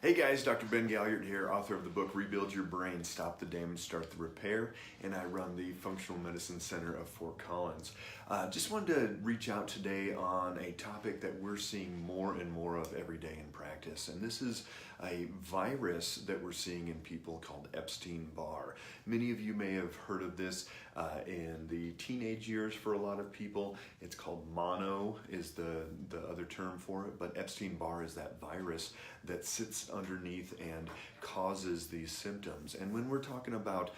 Hey guys, Dr. Ben Galyardt here, author of the book Rebuild Your Brain, Stop the Damage, Start the Repair, and I run the Functional Medicine Center of Fort Collins. Just wanted to reach out today on a topic that we're seeing more and more of every day in practice, and this is a virus that we're seeing in people called Epstein-Barr. Many of you may have heard of this in the teenage years for a lot of people. It's called mono is the other term for it, but Epstein-Barr is that virus that sits underneath and causes these symptoms. And when we're talking about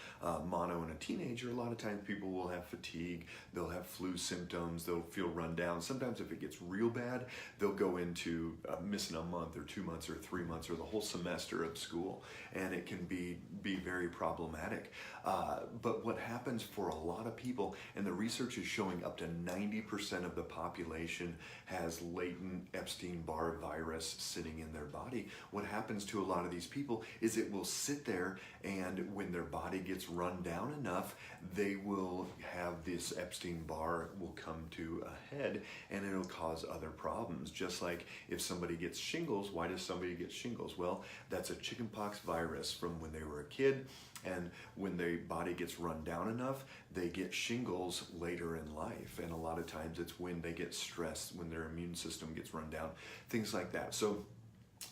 mono in a teenager, a lot of times people will have fatigue, they'll have flu symptoms, they'll feel run down. Sometimes if it gets real bad, they'll go into missing a month or 2 months or 3 months or the whole semester of school, and it can be very problematic. But what happens for a lot of people, and the research is showing up to 90% of the population has latent Epstein-Barr virus sitting in their body. What happens to a lot of these people is it will sit there, and when their body gets run down enough, they will have this Epstein-Barr will come to a head, and it'll cause other problems. Just like if somebody gets shingles, why does somebody get shingles? Well, that's a chickenpox virus from when they were a kid, and when their body gets run down enough, they get shingles later in life. And a lot of times it's when they get stressed, when their immune system gets run down, things like that. So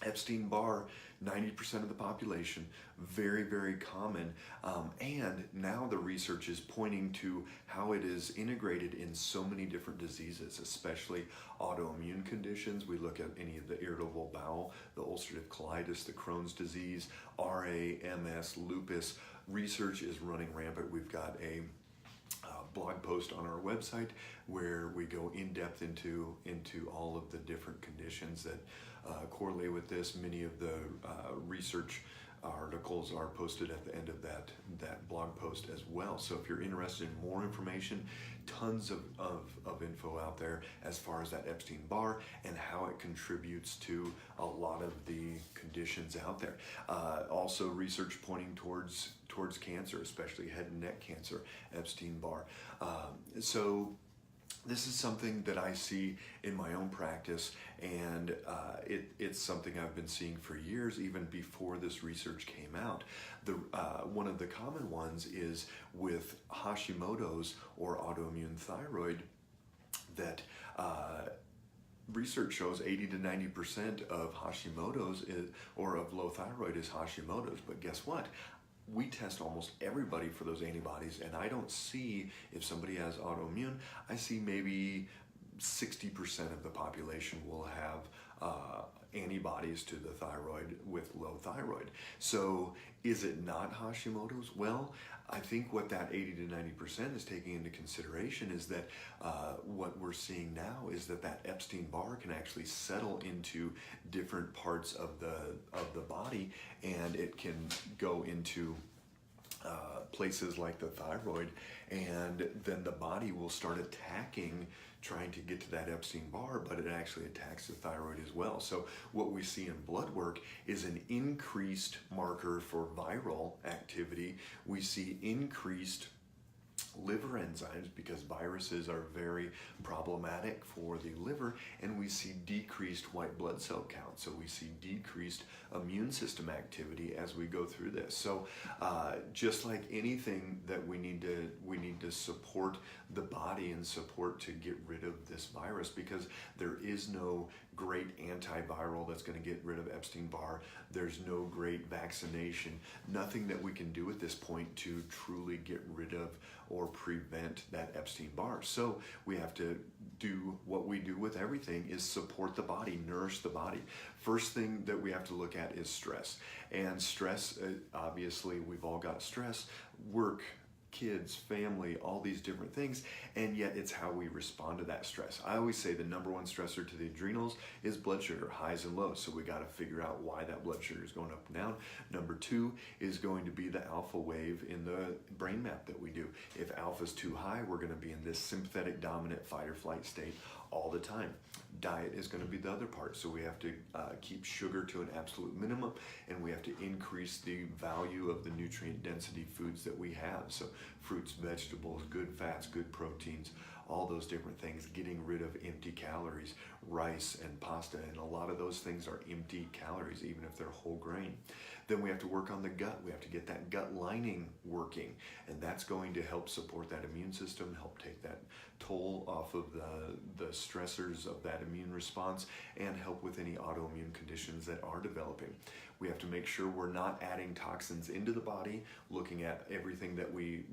Epstein-Barr, 90% of the population, very common. And now the research is pointing to how it is integrated in so many different diseases, especially autoimmune conditions. We look at any of the irritable bowel, the ulcerative colitis, the Crohn's disease, RA, MS, lupus. Research is running rampant. We've got a blog post on our website where we go in depth into all of the different conditions that correlate with this. Many of the research articles are posted at the end of that blog post as well. So if you're interested in more information, tons of info out there as far as that Epstein-Barr and how it contributes to a lot of the conditions out there. Also research pointing towards cancer, especially head and neck cancer, Epstein-Barr. So this is something that I see in my own practice, and it's something I've been seeing for years, even before this research came out. One of the common ones is with Hashimoto's or autoimmune thyroid, that research shows 80 to 90% of Hashimoto's or of low thyroid is Hashimoto's. But guess what? We test almost everybody for those antibodies, and I don't see if somebody has autoimmune. I see maybe 60% of the population will have antibodies to the thyroid with low thyroid. So is it not Hashimoto's? Well, I think what that 80 to 90% is taking into consideration is that what we're seeing now is that Epstein-Barr can actually settle into different parts of the body, and it can go into places like the thyroid, and then the body will start attacking, trying to get to that Epstein-Barr, but it actually attacks the thyroid as well. So what we see in blood work is an increased marker for viral activity. We see increased liver enzymes because viruses are very problematic for the liver, and we see decreased white blood cell count. So we see decreased immune system activity as we go through this. So just like anything that we need to support the body and support to get rid of this virus, because there is no great antiviral that's going to get rid of Epstein-Barr. There's no great vaccination, nothing that we can do at this point to truly get rid of or prevent that Epstein-Barr. So we have to do what we do with everything, is support the body, nourish the body. First thing that we have to look at is stress. And stress, obviously we've all got stress, work, kids, family, all these different things, and yet it's how we respond to that stress. I always say the number one stressor to the adrenals is blood sugar, highs and lows, so we got to figure out why that blood sugar is going up and down. Number two is going to be the alpha wave in the brain map that we do. If alpha is too high, we're going to be in this sympathetic dominant fight or flight state all the time. Diet is going to be the other part, so we have to keep sugar to an absolute minimum, and we have to increase the value of the nutrient density foods that we have. So fruits, vegetables, good fats, good proteins, all those different things, getting rid of empty calories, rice and pasta, and a lot of those things are empty calories, even if they're whole grain. Then we have to work on the gut. We have to get that gut lining working, and that's going to help support that immune system, help take that toll off of the stressors of that immune response, and help with any autoimmune conditions that are developing. We have to make sure we're not adding toxins into the body, looking at everything that we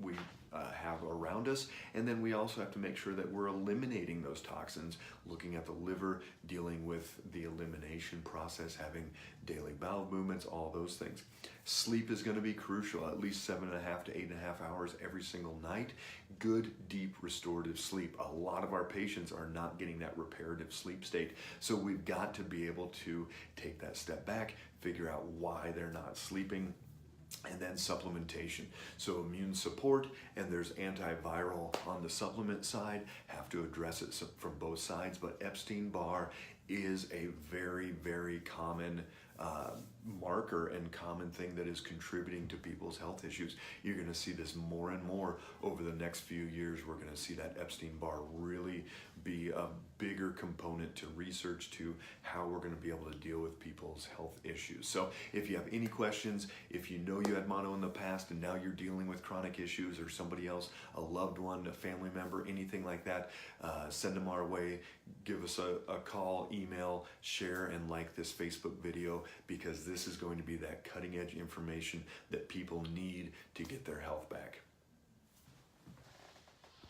have around us, and then we also have to make sure that we're eliminating those toxins, looking at the liver, dealing with the elimination process, having daily bowel movements, all those things. Sleep is going to be crucial, at least 7.5 to 8.5 hours every single night. Good, deep, restorative sleep. A lot of our patients are not getting that reparative sleep state, so we've got to be able to take that step back, figure out why they're not sleeping, and then supplementation. So immune support, and there's antiviral on the supplement side. Have to address it from both sides, but Epstein-Barr is a very, very common marker and common thing that is contributing to people's health issues. You're going to see this more and more over the next few years. We're going to see that Epstein-Barr really be a bigger component to research, to how we're going to be able to deal with people's health issues. So if you have any questions, if you know you had mono in the past and now you're dealing with chronic issues, or somebody else, a loved one, a family member, anything like that, send them our way. Give us a call, email, share, and like this Facebook video, because this is going to be that cutting edge information that people need to get their health back.